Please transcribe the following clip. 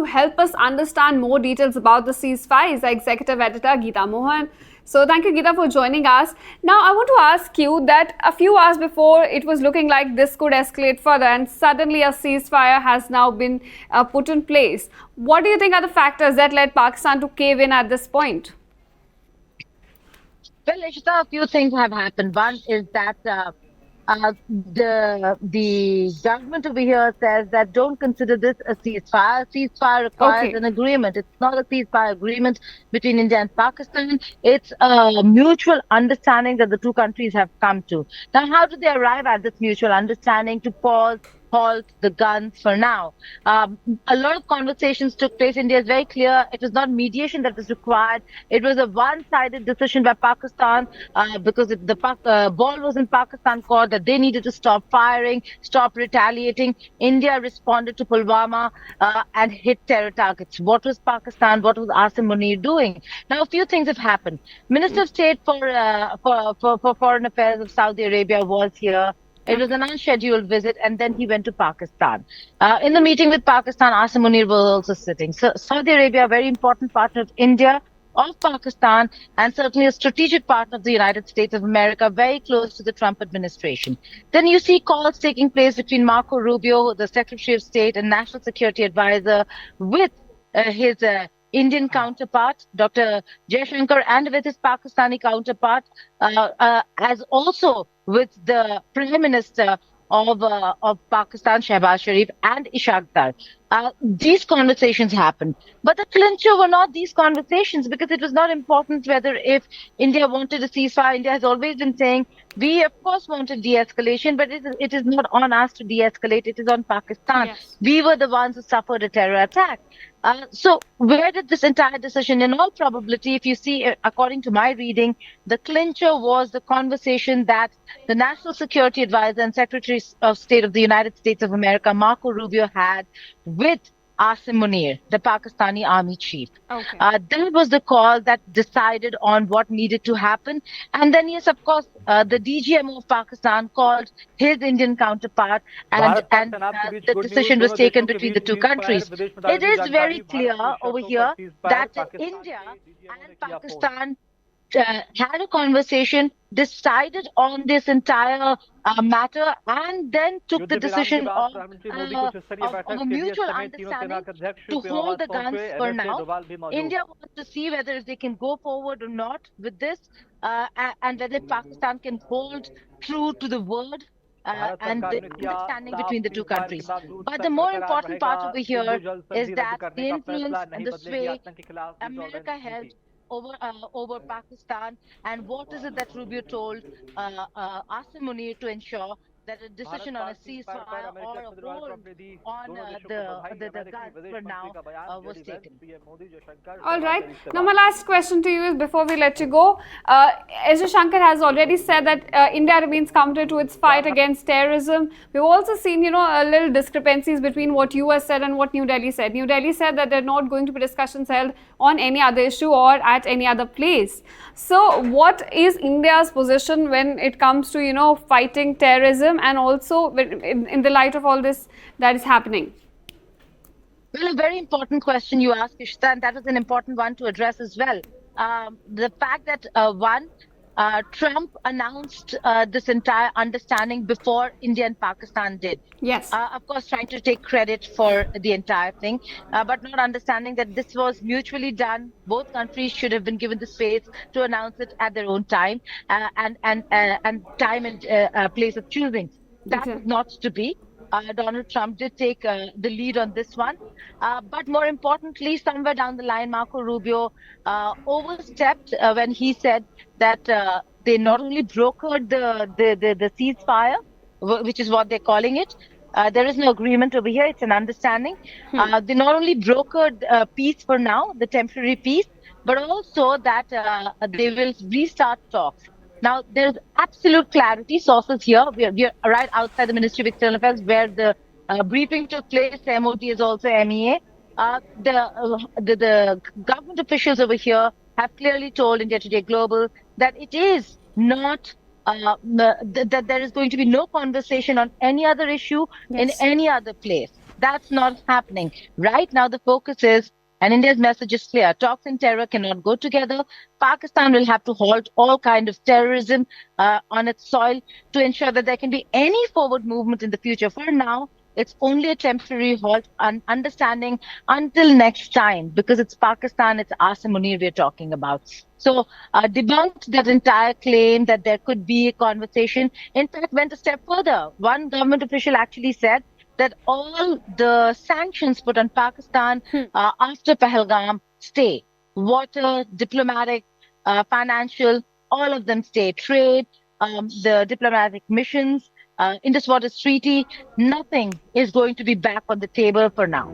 to help us understand more details about the ceasefire is our executive editor, Geeta Mohan. So thank you, Geeta, for joining us. Now, I want to ask you that a few hours before, it was looking like this could escalate further, and suddenly a ceasefire has now been put in place. What do you think are the factors that led Pakistan to cave in at this point? Well, Ishita, a few things have happened. One is that the government over here says that don't consider this a ceasefire. Ceasefire requires Okay. an agreement. It's not a ceasefire agreement between India and Pakistan. It's a mutual understanding that the two countries have come to. Now, how did they arrive at this mutual understanding to pause? Halt the guns for now. A lot of conversations took place. India is very clear. It was not mediation that was required. It was a one-sided decision by Pakistan because the ball was in Pakistan court that they needed to stop firing, stop retaliating. India responded to Pulwama and hit terror targets. What was Pakistan? What was Asim Munir doing? Now, a few things have happened. Minister of State for Foreign Affairs of Saudi Arabia was here. It was Okay. an unscheduled visit, and then he went to Pakistan. In the meeting with Pakistan, Asim Munir was also sitting. So, Saudi Arabia, a very important partner of India, of Pakistan, and certainly a strategic partner of the United States of America, very close to the Trump administration. Then you see calls taking place between Marco Rubio, the Secretary of State and National Security Advisor, with his Indian counterpart, Dr. Jaishankar, and with his Pakistani counterpart, as also with the Prime Minister of Pakistan, Shehbaz Sharif, and Ishaq Dar. These conversations happened. But the clincher were not these conversations because it was not important whether if India wanted a ceasefire. India has always been saying, we of course wanted de-escalation, but it is not on us to de-escalate. It is on Pakistan. Yes. We were the ones who suffered a terror attack. So where did this entire decision, in all probability, if you see, according to my reading, the clincher was the conversation that the National Security Advisor and Secretary of State of the United States of America, Marco Rubio, had with Asim Munir, the Pakistani army chief. Okay. That was the call that decided on what needed to happen. And then, yes, of course, the DGMO of Pakistan called his Indian counterpart, and the decision was taken between the two countries. It is very clear over here that India and Pakistan had a conversation, decided on this entire matter, and then took the decision of a mutual understanding to hold the guns for now. India wants to see whether they can go forward or not with this, and whether Pakistan can hold true to the word and the understanding between the two countries. But the more important part over here is that the influence and the sway America held over Pakistan, and what is it that Rubio told Asim Munir to ensure that a decision on a ceasefire or a hold on the guns for now was taken. All right. Now, my last question to you is before we let you go. S. Shankar has already said that India remains committed to its fight against terrorism. We've also seen, a little discrepancies between what US said and what New Delhi said. New Delhi said that there are not going to be discussions held on any other issue or at any other place. So, what is India's position when it comes to, fighting terrorism and also in the light of all this that is happening? Well, a very important question you asked, Ishita, and that was an important one to address as well. The fact that Trump announced this entire understanding before India and Pakistan did. Yes. Of course, trying to take credit for the entire thing, but not understanding that this was mutually done. Both countries should have been given the space to announce it at their own time and time and place of choosing. That was not to be. Donald Trump did take the lead on this one. But more importantly, somewhere down the line, Marco Rubio overstepped when he said that they not only brokered the ceasefire, which is what they're calling it. There is no agreement over here. It's an understanding. They not only brokered peace for now, the temporary peace, but also that they will restart talks. Now, there's absolute clarity. Sources here, we are right outside the Ministry of External Affairs, where the briefing took place. The MOD is also MEA. The government officials over here have clearly told India Today Global that it is not that there is going to be no conversation on any other issue in any other place. That's not happening. Right now, the focus is, and India's message is clear: talks and terror cannot go together. Pakistan will have to halt all kind of terrorism on its soil to ensure that there can be any forward movement in the future. For now, it's only a temporary halt and understanding until next time, because it's Pakistan, it's Asim Munir we're talking about. So, debunked that entire claim that there could be a conversation. In fact, went a step further. One government official actually said that all the sanctions put on Pakistan after Pahalgam stay. Water, diplomatic, financial, all of them stay. Trade, the diplomatic missions, Indus Waters Treaty, nothing is going to be back on the table for now.